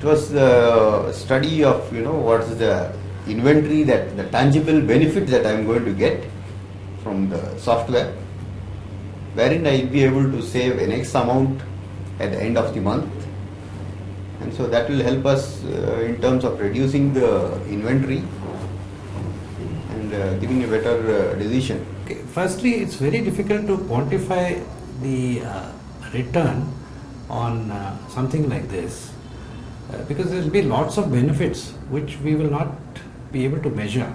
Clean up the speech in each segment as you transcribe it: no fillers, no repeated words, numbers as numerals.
It was the study of what is the inventory, that the tangible benefit that I am going to get from the software, wherein I will be able to save an X amount at the end of the month, and so that will help us in terms of reducing the inventory and giving a better decision. Okay. Firstly, it's very difficult to quantify the return on something like this because there will be lots of benefits which we will not be able to measure.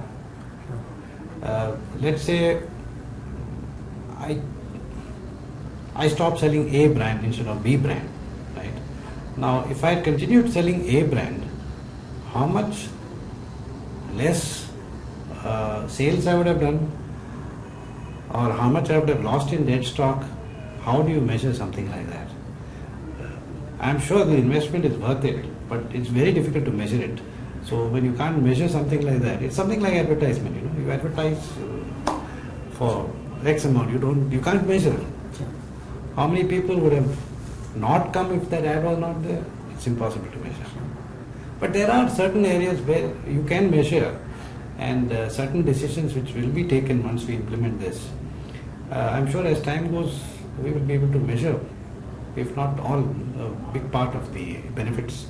Let's say I stop selling A brand instead of B brand, right? Now, if I continued selling A brand, how much less sales I would have done, or how much I would have lost in dead stock? How do you measure something like that? I'm sure the investment is worth it, but it's very difficult to measure it. So when you can't measure something like that, it's something like advertisement. You advertise for X amount. You can't measure. How many people would have not come if that ad was not there? It's impossible to measure. But there are certain areas where you can measure, and certain decisions which will be taken once we implement this. I'm sure as time goes, we will be able to measure, if not all, a big part of the benefits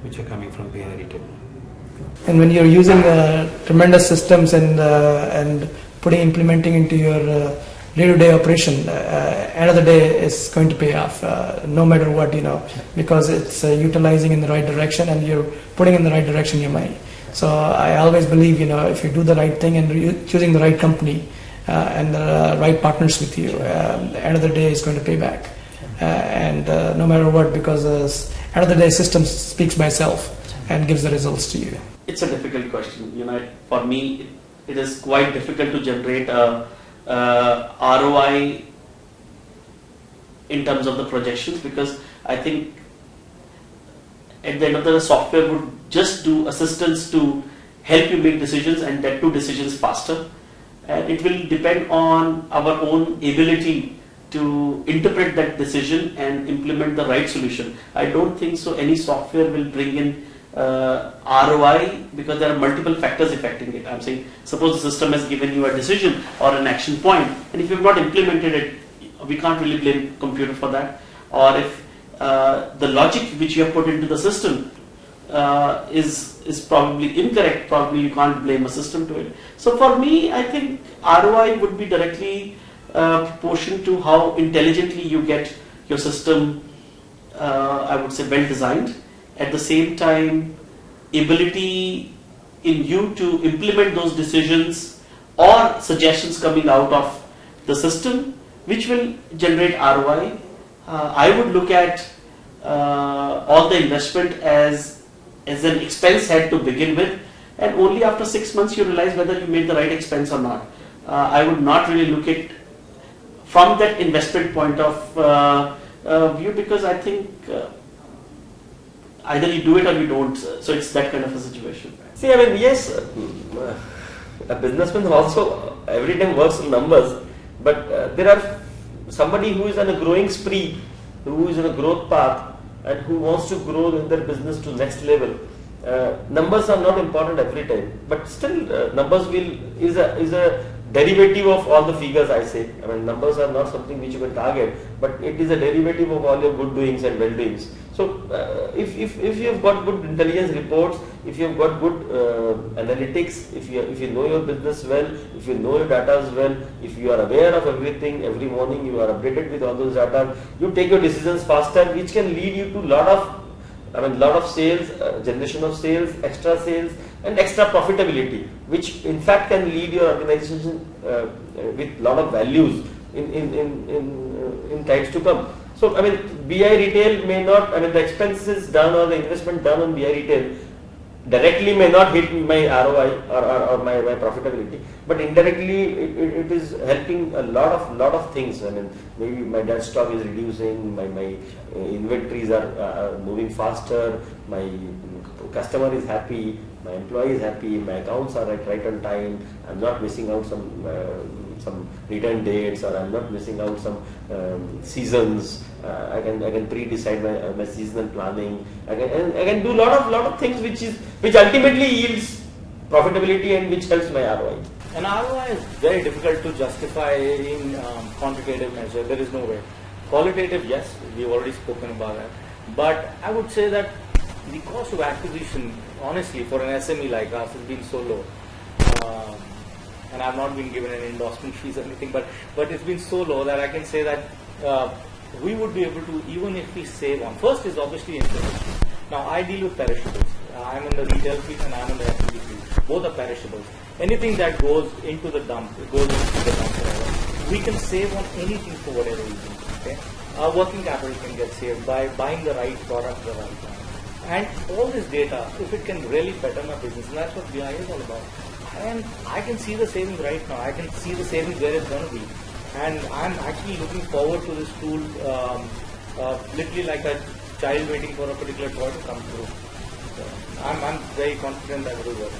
which are coming from BI retail. And when you're using tremendous systems and implementing into your day-to-day operation, end of the day is going to pay off, no matter what, because it's utilizing in the right direction and you're putting in the right direction your money. So I always believe, if you do the right thing and choosing the right company and the right partners with you, the end of the day is going to pay back. And no matter what, because end of the day, system speaks by itself and gives the results to you. It's a difficult question. For me, it is quite difficult to generate a ROI in terms of the projections, because I think at the end of the day, software would just do assistance to help you make decisions and get to decisions faster. And it will depend on our own ability to interpret that decision and implement the right solution. I don't think so any software will bring in ROI, because there are multiple factors affecting it. I'm saying, suppose the system has given you a decision or an action point, and if you've not implemented it, we can't really blame computer for that. Or if the logic which you have put into the system is probably incorrect, probably you can't blame a system to it. So for me, I think ROI would be directly proportion to how intelligently you get your system, I would say, well designed. At the same time, ability in you to implement those decisions or suggestions coming out of the system, which will generate ROI. I would look at all the investment as an expense head to begin with, and only after 6 months you realize whether you made the right expense or not. I would not really look at from that investment point of view, because I think either you do it or you don't. So it's that kind of a situation. See, yes, a businessman also every time works on numbers, but there are somebody who is on a growing spree, who is on a growth path, and who wants to grow in their business to next level. Numbers are not important every time, but still numbers is a derivative of all the figures, I say. Numbers are not something which you can target, but it is a derivative of all your good doings and well doings. So if you have got good intelligence reports, if you have got good analytics, if you know your business well, if you know your data well, if you are aware of everything, every morning you are updated with all those data, you take your decisions faster, which can lead you to lot of sales, generation of sales, and extra profitability, which in fact can lead your organization with lot of values in times to come. So BI retail may not, the expenses done or the investment done on BI retail directly may not hit my ROI or my profitability, but indirectly it is helping a lot of things. Maybe my debt stock is reducing, my inventories are moving faster, my customer is happy, my employee is happy, my accounts are right on time, I'm not missing out some return dates, or I'm not missing out some seasons. I can pre-decide my seasonal planning. I can do lot of things which ultimately yields profitability and which helps my ROI. An ROI is very difficult to justify in quantitative measure. There is no way. Qualitative, yes, we've already spoken about that. But I would say that the cost of acquisition, honestly, for an SME like us, has been so low. And I've not been given any endorsement fees or anything, but it's been so low that I can say that we would be able to, even if we save on. First is obviously information. Now I deal with perishables. I'm in the retail field and I'm in the SME field. Both are perishables. Anything that goes into the dump, it goes into the dump forever. We can save on anything for whatever reason. Okay? Our working capital can get saved by buying the right product at the right time. And all this data, if it can really better my business, and that's what BI is all about. And I can see the savings right now. I can see the savings where it's going to be. And I'm actually looking forward to this tool, literally like a child waiting for a particular toy to come through. So I'm very confident that it will work.